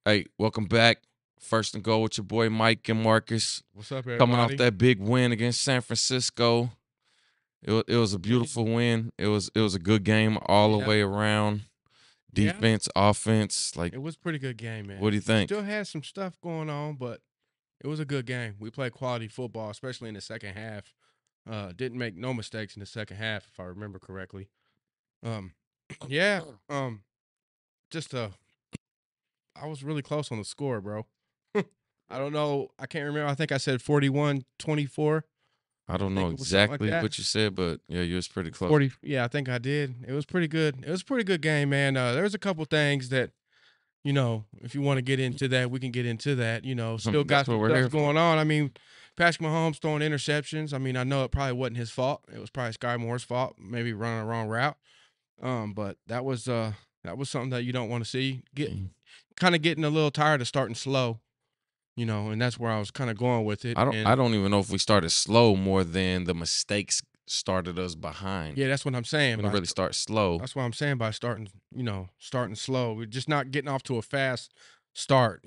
Hey, welcome back. First and Goal with your boy Mike and Marcus. What's up, Coming off everybody? that big win against San Francisco. It was a beautiful win. It was a good game all the Yeah, way around. yeah, Defense, offense. Like, it was a pretty good game, what man. do you We think? still had some stuff going on, but it was a good game. We played quality football, especially in the second half. Didn't make no mistakes in the second half, if I remember correctly. Um, yeah, um, just I was really close on the score, bro. I don't know. I can't remember. I think I said 41-24. I I don't know think it was something like exactly that. what you said, but yeah, you was pretty close. 40. Yeah, I think I did. It was pretty good. It was a pretty good game, man. There was a couple things that if you want to get into that, we can get into that. Still That's got what some we're stuff here for. going on. I mean, Patrick Mahomes throwing interceptions. I mean, I know it probably wasn't his fault. It was probably Sky Moore's fault, maybe running the wrong route. But that was something that you don't want to see. Kind of getting a little tired of starting slow, and that's where I was kind of going with it. I And don't even know if we started slow more than the mistakes started us behind. yeah, that's what I'm saying. We didn't really start slow. That's what I'm saying by starting slow. We're just not getting off to a fast start.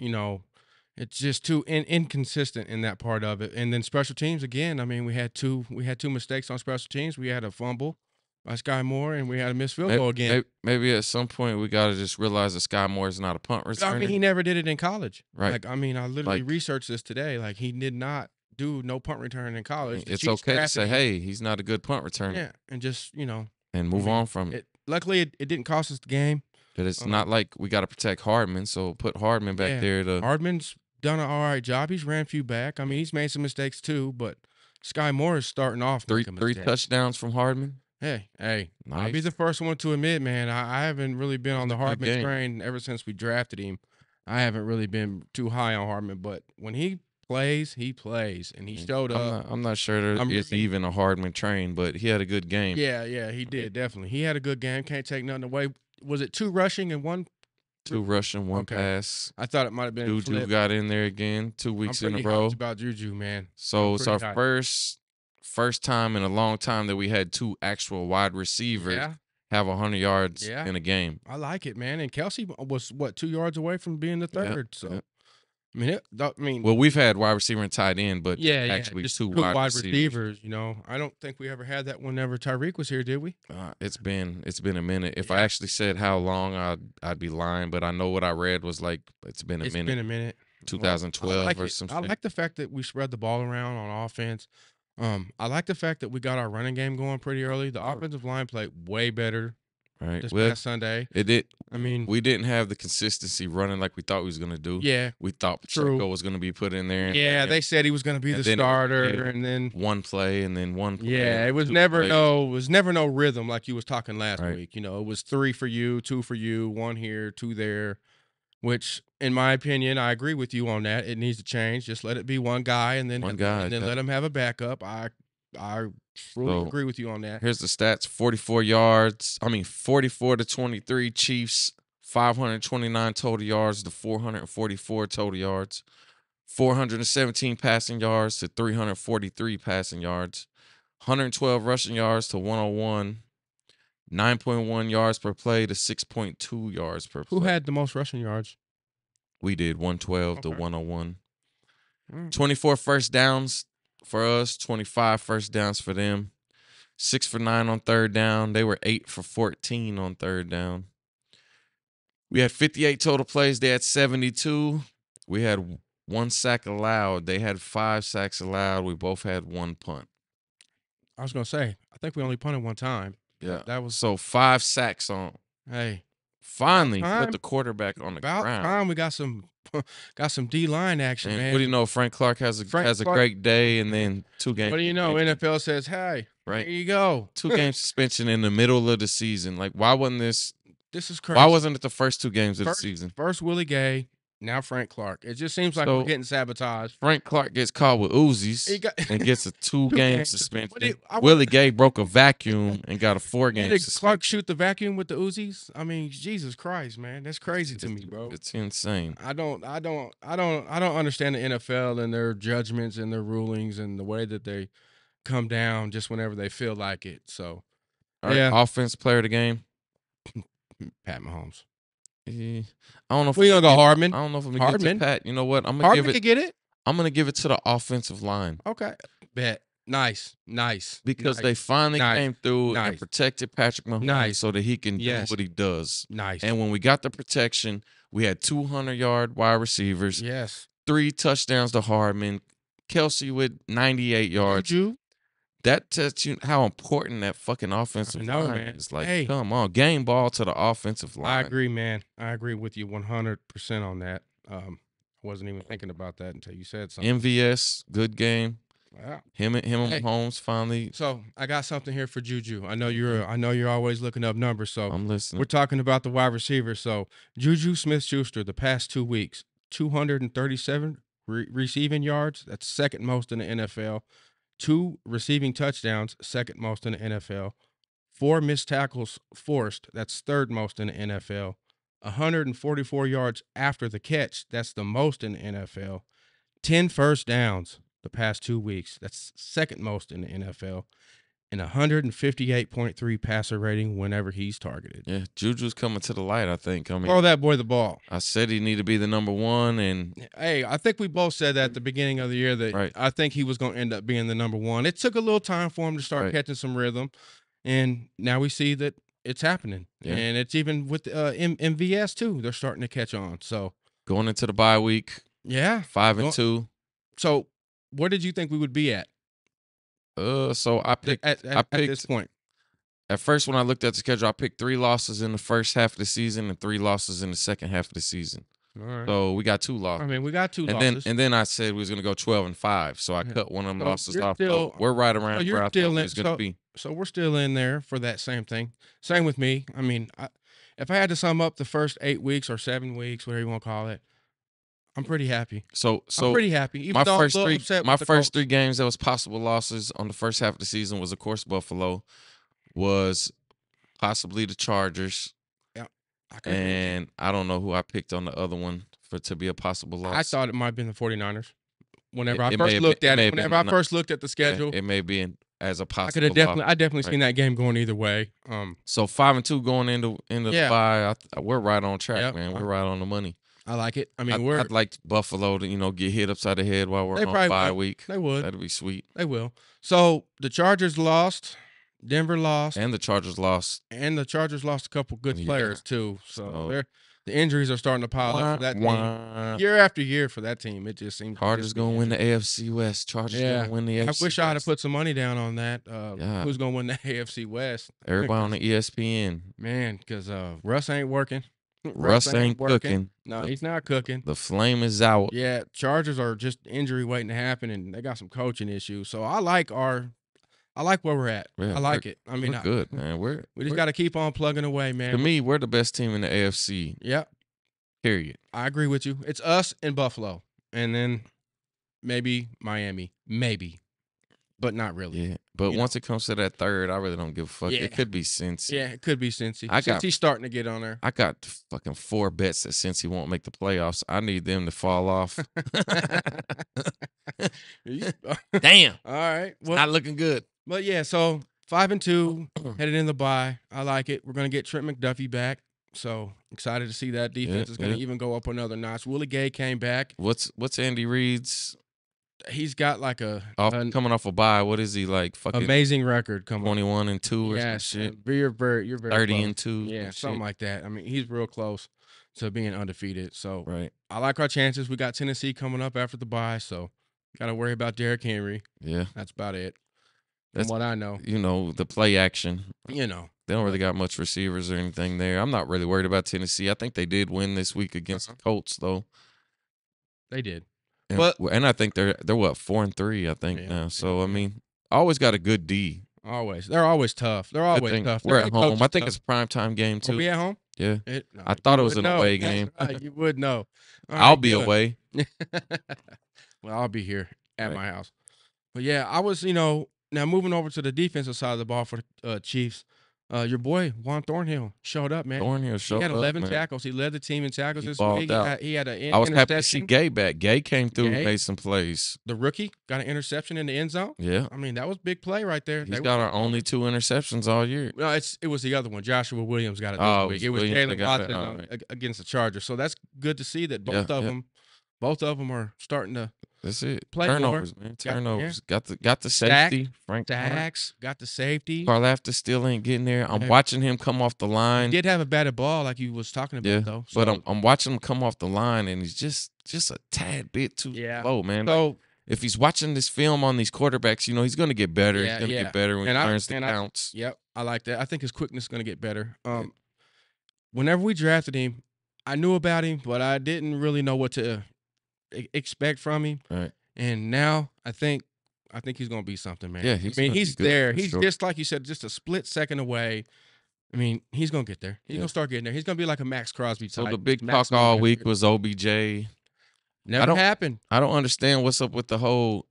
It's just too inconsistent in that part of it. And then special teams again. I mean, we had two mistakes on special teams. We had a fumble by Sky Moore, and we had a missed field goal again. Maybe at some point we got to just realize that Sky Moore is not a punt I mean, returner. he never did it in college. Right. Like, I mean, I literally Like, researched this today. Like, he did not do no punt return in college. The it's Chiefs okay to drafted say, him. hey, he's not a good punt returner, Yeah, and just and I move mean, on from it. luckily it didn't cost us the game. But it's not like we got to protect Hardman, so put Hardman back Yeah, there to Hardman's done an all right job. He's ran a few back. I mean, he's made some mistakes too, but Sky Moore is starting off three making three mistakes. touchdowns from Hardman. Hey, I'll be Nice. the first one to admit, man, I haven't really been on It's the a good Hardman game. train ever since we drafted him. I haven't really been too high on Hardman, but when he plays, and he showed up. I'm not sure there I'm is really even a Hardman train, but he had a good game. Yeah, he did, definitely. He had a good game, can't take nothing away. Was it 2 rushing and 1 2 rushing, 1 Okay. pass. I thought it might have been Juju flip. got in there again 2 I'm weeks in a pretty row. hyped about Juju, man. So I'm it's our pretty hyped. first time in a long time that we had 2 actual wide receivers Yeah. have 100 yards Yeah. in a game. I like it, man. And Kelsey was what 2 yards away from being the Yep, third. So yep. I mean, Well, we've had wide receiver and tight end, but yeah, actually just 2 2 wide wide receivers. receivers. I don't think we ever had that whenever Tyreek was here, did we? It's been a minute. If I Yeah. actually said how long, I'd be lying, but I know what I read was like it's been a It's minute. been a minute. Well, I 2012 like or it. some I shit, like the fact that we spread the ball around on offense. I like the fact that we got our running game going pretty early. The offensive line played way better right? this Well, past Sunday. it did. I mean, We didn't have the consistency running like we thought we was gonna do. yeah, We thought true. Pacheco was gonna be put in there. Yeah, they said he was going to be and the then starter, it- and then one play and then one play. yeah, and it was 2 never plays. no rhythm like you was talking last Right. week. It was 3 for you, 2 for you, 1 here, 2 there, which in my opinion, I agree with you on that. It needs to change. Just let it be one guy and then One guy. and then let him have a backup. I truly So agree with you on that. here's the stats: 44 yards. 44-23 Chiefs. 529 total yards to 444 total yards. 417 passing yards to 343 passing yards. 112 rushing yards to 101. 9.1 yards per play to 6.2 yards per play. Who had the most rushing yards? We did 112 to Okay. 101. Mm. 24 first downs for us, 25 first downs for them. 6 for 9 on third down. They were 8 for 14 on third down. We had 58 total plays. They had 72. We had 1 sack allowed. They had 5 sacks allowed. We both had 1 punt. I was going to say, I think we only punted one time. Yeah. That was So 5 sacks on. Hey, Finally time. put the quarterback on the about ground. time we got some D-line action, And man. what do you know? Frank Clark has a great day, and then 2 games. What do you know? NFL says, "Hey, Right. here you go." 2 game suspension in the middle of the season. Like, why wasn't this? This is crazy. Why wasn't it the first 2 games of the season? First Willie Gay, now Frank Clark. It just seems like we're getting sabotaged. Frank Clark gets caught with Uzis and gets a 2-game suspension. Willie Gay broke a vacuum and got a 4-game Did suspension. Clark shoot the vacuum with the Uzis? I mean, Jesus Christ, man, that's crazy to me, bro. It's insane. I don't understand the NFL and their judgments and their rulings and the way that they come down just whenever they feel like it. So, All right, offense player of the game. Pat Mahomes. I don't know if We I'm gonna go give, Hardman. I don't know if I'm gonna give it to Hardman. Pat. You know what? Hardman could get it. I'm gonna give it to the offensive line. Okay. Bet. Nice. Because they Nice. finally Nice. came through and Nice. protected Patrick Mahomes Nice. so that he can do Yes. what he does. Nice. And when we got the protection, we had 200-yard wide receivers, Yes. 3 touchdowns to Hardman, Kelsey with 98 yards. Juju. That tells you how important that fucking offensive line man. is. Like, Hey. come on, game ball to the offensive line. I agree, man. I agree with you 100% on that. Wasn't even thinking about that until you said something. MVS, good game. Wow. Him and Hey. Mahomes finally. So I got something here for Juju. I know you're always looking up numbers. So I'm listening. we're talking about the wide receivers. So Juju Smith-Schuster, the past 2 weeks, 237 receiving yards. That's second most in the NFL. 2 receiving touchdowns, second most in the NFL. 4 missed tackles forced. That's third most in the NFL. 144 yards after the catch. That's the most in the NFL. 10 first downs the past 2 weeks. That's second most in the NFL. And 158.3 passer rating whenever he's targeted. Yeah, Juju's coming to the light, I think. I mean, Throw that boy the ball. I said he needed to be the number one, and Hey, I think we both said that at the beginning of the year that Right. I think he was going to end up being the number one. It took a little time for him to start Right. catching some rhythm, and now we see that it's happening. Yeah. And it's even with MVS too. They're starting to catch on. So going into the bye week, yeah, 5-2. So where did you think we would be at? So I picked. At this point. At first, when I looked at the schedule, I picked 3 losses in the first half of the season and 3 losses in the second half of the season. All right. So we got 2 losses. I mean, we got 2 and losses. then I said we was gonna go 12-5. So I cut one of them So losses you're off. still- So we're right around you're where I still thought we in- was gonna be. So we're still in there for that same thing. Same with me. I mean, if I had to sum up the first 8 weeks or 7 weeks, whatever you want to call it, I'm pretty happy. So I'm pretty happy. Even my though I'm a first little three upset my with the first Colts. 3 games that was possible losses on the first half of the season was, of course, Buffalo, was possibly the Chargers, I could agree with you. and I don't know who I picked on the other one to be a possible loss. I thought it might have been the 49ers. Whenever I It may first have looked been- it at may it, have whenever been I first looked at the Yeah, schedule, it may be as a I possible could have definitely, loss. I definitely Right. seen that game going either way. So 5-2 going into Yeah. the bye. We're right on track, Yep. man. We're right on the money. I like it. I mean, I'd like Buffalo to get hit upside the head while we're They on probably bye will. week. They would. That'd be sweet. They will. So the Chargers lost, Denver lost, And the Chargers lost. and the Chargers lost a couple good Yeah. players too. So So- the injuries are starting to pile up for that team. Wah. Year after year for that team, it just seems Chargers gonna win the AFC West. Chargers Yeah. gonna win the I AFC wish I'd have West. put some money down on that. Yeah. Who's gonna win the AFC West? Everybody on the ESPN. Man, because Russ ain't working. Russ ain't cooking. No, he's not cooking. The flame is out. Yeah, Chargers are just injury waiting to happen, and they got some coaching issues. So I like where we're at. Yeah, I like it. I mean, We're good, man. we just got to keep on plugging away, man. To me, we're the best team in the AFC. Yeah, Period. I agree with you. It's us and Buffalo, and then maybe Miami, maybe, but not really. Yeah. But You once it comes to that third, I really don't give a fuck. Yeah. It could be Cincy. Yeah, it could be Cincy. I got- Cincy's starting to get on there. I got fucking 4 bets that Cincy won't make the playoffs. I need them to fall off. Damn. All right. Well, Not looking good. but yeah, so 5-2 headed in the bye. I like it. We're gonna get Trent McDuffie back. So excited to see that defense is gonna yeah. even go up another notch. Willie Gay came back. What's Andy Reid's He's got like an coming off a bye? What is he like? Fucking amazing record coming. 21-2 or Yes, some shit. you're very 30-2. Yeah, some something shit. like that. I mean, he's real close to being undefeated. So Right. I like our chances. We got Tennessee coming up after the bye, so got to worry about Derrick Henry. Yeah. That's about it. From That's- what I know, The play action. you know, They don't really got much receivers or anything there. I'm not really worried about Tennessee. I think they did win this week against the Colts, though. they did. And, But- and I think they're what 4-3. I think Yeah, now. So yeah, I mean, always got a good D. Always, they're always tough. They're Good always thing tough. we're Their at head coach home. is I think tough. it's a primetime game Are too. we at home? Yeah, No, I thought you it was would an know. away That's game. right, you would know. All I'll right, be good. away. Well, I'll be here at Right. my house. But yeah, I was, now moving over to the defensive side of the ball for the Chiefs. Your boy Juan Thornhill showed up, man. Thornhill He showed had up, 11 man. tackles. He led the team in tackles He this balled week. out. He had an I was happy to see interception. Gay back. Gay came through, Gay, made some plays. the rookie, got an interception in the end zone. Yeah. I mean, that was big play right there. He's got our only 2 interceptions all year. No, it was the other one. Joshua Williams got it this Oh, week. It was Williams that Jalen got it? Watson All right. against the Chargers. So that's good to see that both of them are starting to That's it. play Turnovers, more. man. Turnovers. Got the Sack, safety. Frank sacks, got the safety. Karlaftis still ain't getting there. I'm Yeah. watching him come off the He line. did have a batted ball like you was talking about though. So, But I'm watching him come off the line, and he's just a tad bit too low, man. So like, if he's watching this film on these quarterbacks, you know, he's going to get better. Yeah, he's going to yeah. get better when he learns the counts. Yep, I like that. I think his quickness is going to get better. Whenever we drafted him, I knew about him, but I didn't really know what to expect from him. Right. And now I think he's going to be something, man. Yeah, I he's mean, gonna be he's good there. for He's sure. just like you said, just a split second away. I mean, he's going to get there. He's Yeah. going to start getting there. He's going to be like a Max Crosby type. So the big Max talk all Crosby. week was OBJ. Never happened. I don't understand what's up with the whole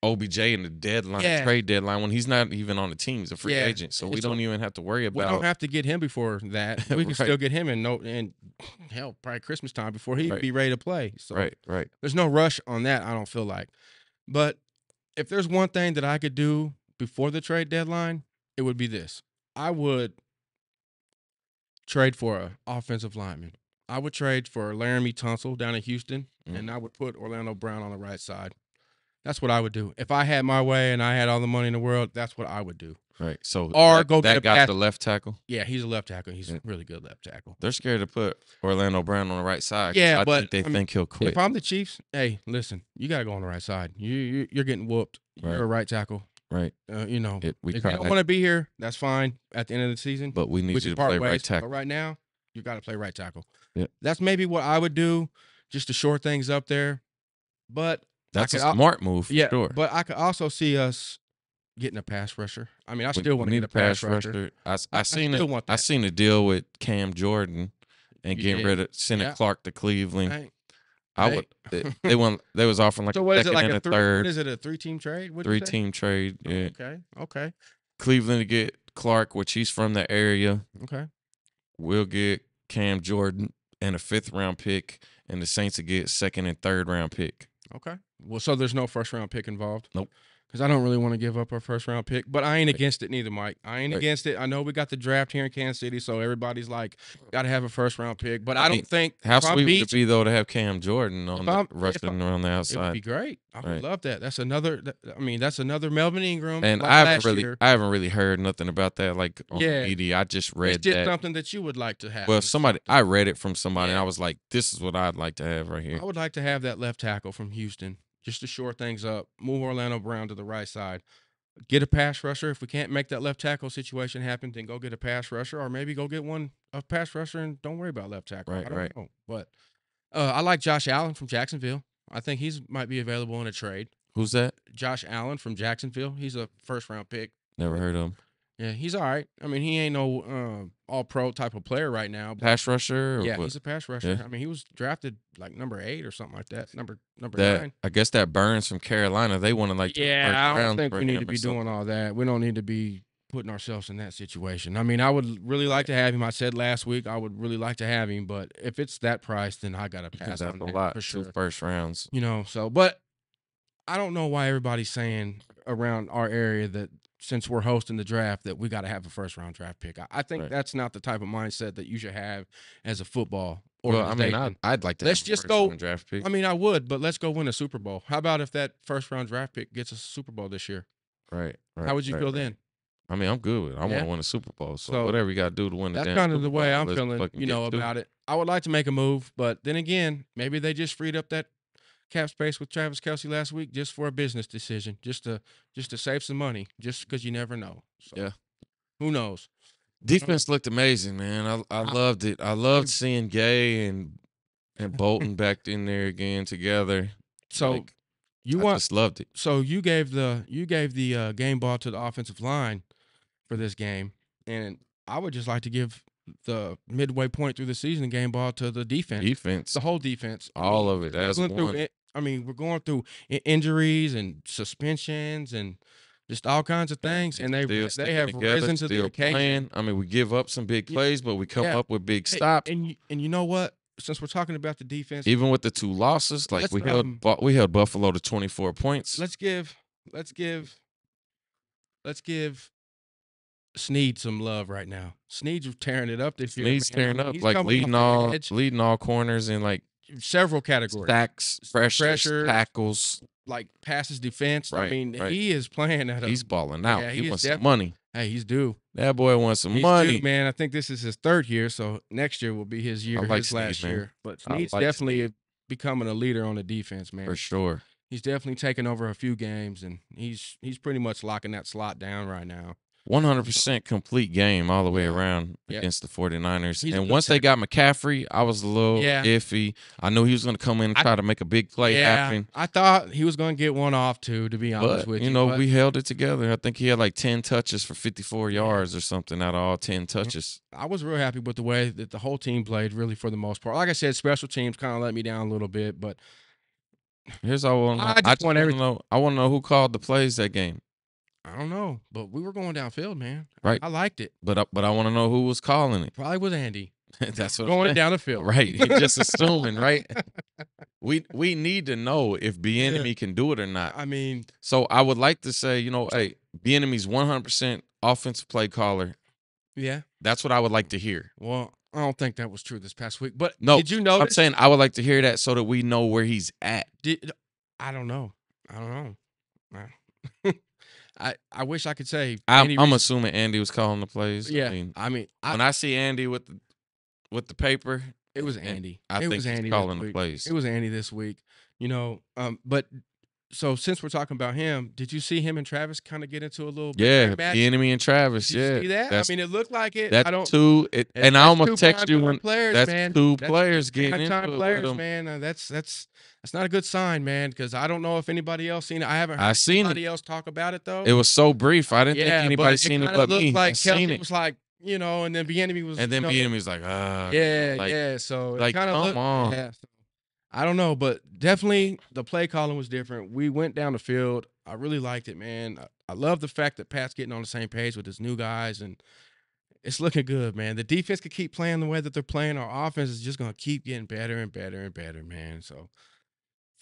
OBJ and the deadline, trade deadline, when he's not even on the team. He's a free agent, so we don't even have to worry about. We don't have to get him before that. We can still get him in hell, probably Christmas time before he'd be ready to play. So right. There's no rush on that, I don't feel like. But if there's one thing that I could do before the trade deadline, it would be this. I would trade for an offensive lineman. I would trade for Laramie Tunsil down in Houston, and I would put Orlando Brown on the right side. That's what I would do. If I had my way and I had all the money in the world, that's what I would do. Right. So or go get the left tackle. Yeah, he's a left tackle. He's a really good left tackle. They're scared to put Orlando Brown on the right side. Yeah, I think he'll quit. If I'm the Chiefs, hey, listen, you got to go on the right side. You're getting whooped. Right. You're a right tackle. Right. You know, if you don't want to be here, that's fine at the end of the season. But we need you to play right tackle. But right now, you got to play right tackle. Yeah. That's maybe what I would do, just to shore things up there. But that's a smart move, for sure. But I could also see us getting a pass rusher. I mean, I still want to get a pass rusher. I seen a deal with Cam Jordan and sending Clark to Cleveland. They was offering like so what a is it, second like and a a third. What is it, a 3-team trade? 3-team trade. Yeah. Okay. Cleveland to get Clark, which he's from the area. Okay. We'll get Cam Jordan and a 5th-round pick, and the Saints will get 2nd and 3rd-round pick. Okay. Well, so there's no first-round pick involved? Nope. Because I don't really want to give up our first-round pick, but I ain't against it neither, Mike. I ain't against it. I know we got the draft here in Kansas City, so everybody's like, got to have a first-round pick. But I don't think how sweet would it be though to have Cam Jordan on rushing around the outside? It would be great. I would love that. That's another. That's another Melvin Ingram. And like I haven't really heard nothing about that like on media. I just read it's just something that you would like to have. Well, I read it from somebody, and I was like, this is what I'd like to have right here. I would like to have that left tackle from Houston, just to shore things up, move Orlando Brown to the right side, get a pass rusher. If we can't make that left tackle situation happen, then go get a pass rusher, or maybe go get a pass rusher and don't worry about left tackle. I don't know. But I like Josh Allen from Jacksonville. I think he's might be available in a trade. Who's that? Josh Allen from Jacksonville. He's a first-round pick. Never heard of him. Yeah, he's all right. I mean, he ain't no all-pro type of player right now. Pass rusher? Yeah, he's a pass rusher. Yeah. I mean, he was drafted like number 8 or something like that. Number 9. I guess that Burns from Carolina, they want to like. Yeah, I don't think we need to be doing all that. We don't need to be putting ourselves in that situation. I mean, I would really like to have him. I said last week I would really like to have him, but if it's that price, then I got to pass on that lot for sure. 2 first rounds. You know, but I don't know why everybody's saying around our area that since we're hosting the draft that we got to have a first-round draft pick. I think that's not the type of mindset that you should have as a football organization. Well, I mean, I'd like to let's have just a go draft pick. I mean, I would, but let's go win a Super Bowl. How about if that first-round draft pick gets us a Super Bowl this year? Right. How would you feel then? I mean, I'm good with it. I want to win a Super Bowl. So whatever you got to do to win the that's kind of the way I'm feeling, about it. I would like to make a move, but then again, maybe they just freed up that cap space with Travis Kelce last week just for a business decision, just to save some money, just because you never know. So, yeah. Who knows? Defense looked amazing, man. I loved it. I loved seeing Gay and Bolton back in there again together. So I just loved it. So you gave the game ball to the offensive line for this game, and I would just like to give the midway point through the season game ball to the defense. The whole defense. All of it. That's one. I mean, we're going through injuries and suspensions and just all kinds of things, and Still they sticking have together, risen to the still occasion. playing. I mean, we give up some big Y- plays, but we come Yeah, up with big stops. and you know what? Since we're talking about the defense, Even with the 2 losses, like let's we held Buffalo to 24 points. let's give let's give let's give Sneed some love right now. Sneed's tearing it up this year, man. Snead's tearing up, He's like coming off the edge, leading all corners and like several categories. sacks, pressures, Pressure, tackles. like passes defense. I Right, mean, right. he is playing at a He's balling out. yeah, He he is wants some definitely money. hey, he's due. That boy wants some He's money. due, man. I think this is his 3rd year, so next year will be his year, like his last Snead, man. year. But I Snead's like definitely becoming a leader on the defense, man. For sure. He's definitely taken over a few games, and he's pretty much locking that slot down right now. 100% complete game all the way Yeah. around Yeah. against the 49ers. He's a And good once they got McCaffrey, I was a little Yeah. iffy. I knew he was going to come in and try to make a big play happen. I thought he was going to get one off too, to be honest But, with you you. know, but we held it together. I think he had like 10 touches for 54 yards or something out of all 10 touches. I was real happy with the way that the whole team played, really, for the most part. Like I said, special teams kind of let me down a little bit, but Here's all I want I just want to know. I want to know who called the plays that game. I don't know. But we were going downfield, man. Right. I liked it. But I want to know who was calling it. Probably with Andy. That's what Going down the field. Right. He just assuming, right? We need to know if Bieniemy can do it or not. I mean, So I would like to say, hey, Bieniemy's 100% offensive play caller. yeah. That's what I would like to hear. Well, I don't think that was true this past week. But No, did you notice? I'm saying I would like to hear that so that we know where he's at. I don't know. I wish I could say. I'm assuming Andy was calling the plays. Yeah. When I see Andy with the paper, it was Andy. I think was he's Andy calling this the week. plays. It was Andy this week. But so since we're talking about him, did you see him and Travis kind of get into a little bit match? Bieniemy and Travis. Did you see that? I mean, it looked like it. That's I don't. two. And I almost text you when players, that's man. two That's players getting into time it players, with them. man. That's not a good sign, man. Because I don't know if anybody else seen it. I haven't heard I seen anybody else talk about it though. It was so brief. I didn't think anybody seen it but me. Like I seen Kelsey it. was like, and then Bieniemy was, And then Bieniemy was like, yeah. So like, it kind of come looked, on. yeah. So, I don't know, but definitely the play calling was different. We went down the field. I really liked it, man. I love the fact that Pat's getting on the same page with his new guys, and it's looking good, man. The defense could keep playing the way that they're playing. Our offense is just going to keep getting better and better and better, man. So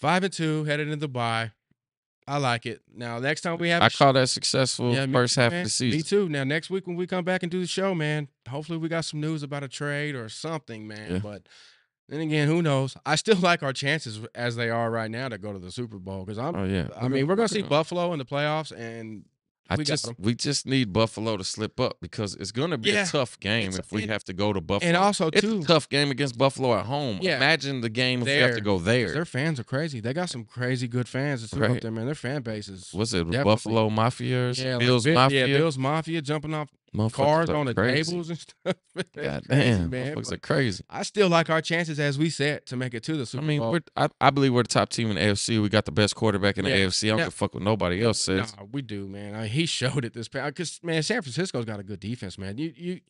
5-2, headed into the bye. I like it. Now, next time we have I call that successful first half man. of the season. Me too. Now, next week when we come back and do the show, man, hopefully we got some news about a trade or something, man. Yeah. But then again, who knows? I still like our chances as they are right now to go to the Super Bowl because I mean, we're going to see Buffalo in the playoffs, and we just need Buffalo to slip up because it's going to be a tough game if we have to go to Buffalo. And also, it's a tough game against Buffalo at home. Yeah. Imagine the game if we have to go there. Their fans are crazy. They got some crazy good fans too up there, man. Their fan base is Buffalo Mafia? Yeah, Bills Mafia? Yeah, Bills Mafia jumping off cars on the tables and stuff. God damn, man. Motherfuckers are crazy. I still like our chances as we said to make it to the Super Bowl. I believe we're the top team in the AFC. We got the best quarterback in the AFC. I don't give a fuck what nobody else says. No, we do, man. He showed it this past because man, San Francisco's got a good defense, man. You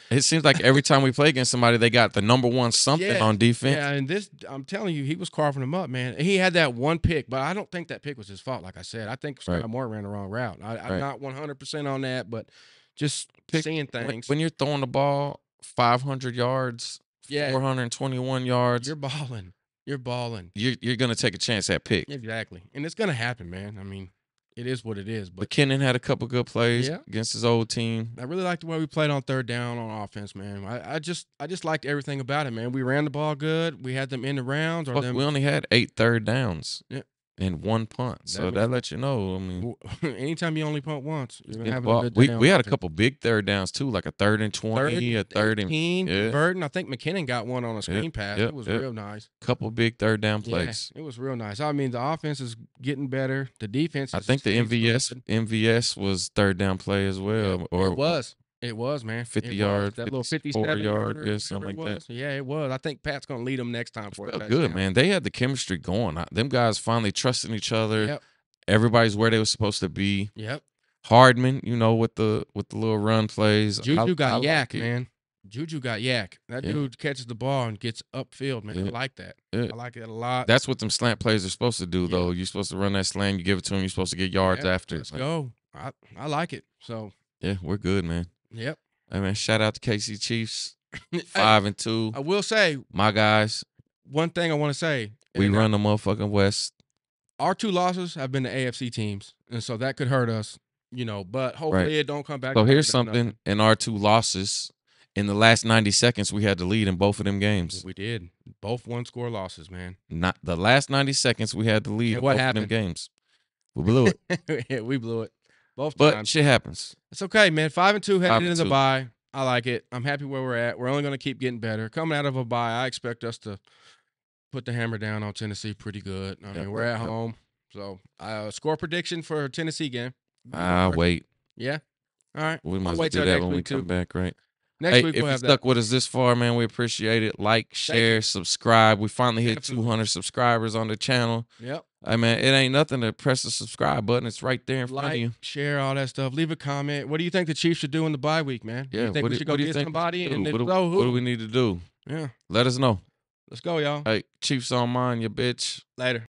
It seems like every time we play against somebody, they got the number one something on defense. Yeah, and this, I'm telling you, he was carving them up, man. He had that one pick, but I don't think that pick was his fault. Like I said, I think Scott Moore ran the wrong route. I'm not 100% on that, but just seeing things. When you're throwing the ball 500 yards, 421 yards, you're balling. You're balling. You're gonna take a chance at pick. Exactly, and it's gonna happen, man. I mean, it is what it is. But McKinnon had a couple good plays against his old team. I really liked the way we played on third down on offense, man. I just liked everything about it, man. We ran the ball good. We had them in the rounds. We only had 8 third downs. Yeah. And 1 punt. So that lets you know. I mean, anytime you only punt once, you're gonna have a good day. We had a couple big third downs too, like a 3rd and 20, a 3rd and 18. Burton, I think McKinnon got one on a screen pass. It was real nice. Couple big third down plays. Yeah, it was real nice. I mean, the offense is getting better. The defense. I think the MVS was third down play as well. Yeah, or it was, man. 50 yard, that little 57 yard, something like that. Yeah, it was. I think Pat's gonna lead them next time for it. Good, man. They had the chemistry going. Them guys finally trusting each other. Yep. Everybody's where they were supposed to be. Yep. Hardman, with the little run plays. Juju got yak, man. Juju got yak. That dude catches the ball and gets upfield, man. I like that. I like it a lot. That's what them slant plays are supposed to do, though. You're supposed to run that slant. You give it to him. You're supposed to get yards after. Let's go. I like it. So Yeah, we're good, man. yep. Hey, man, shout out to KC Chiefs, Hey, 5-2. I will say My guys, one thing I want to say. we And run the motherfucking West. our 2 losses have been the AFC teams, and so that could hurt us, but Right. hopefully it don't come back So to here's hurt us nothing. something. In our 2 losses, in the last 90 seconds, we had the lead in both of them games. We did. Both one-score losses, man. Not the last 90 seconds, we had the lead And in what both of happened? them games. We blew it. Yeah, we blew it both But times. shit happens. It's okay, man. 5-2 headed into the 5-2. bye. I like it. I'm happy where we're at. We're only going to keep getting better. Coming out of a bye, I expect us to put the hammer down on Tennessee pretty good. I mean, we're at home. So, score prediction for Tennessee game. Wait. Yeah. All right. We might I'll as well wait do till that next when we week, come too. back, right? Next Hey, week if we'll you have stuck that. with us this far, man, we appreciate it. Like, share, subscribe. We finally hit Absolutely. 200 subscribers on the channel. Yep. Hey, man, it ain't nothing to press the subscribe button. It's right there in front of you. Share, all that stuff. Leave a comment. What do you think the Chiefs should do in the bye week, man? Yeah, You think we should go get somebody? And if so, who? what do we need to do? Yeah. Let us know. Let's go, y'all. Hey, Chiefs on mine, you bitch. Later.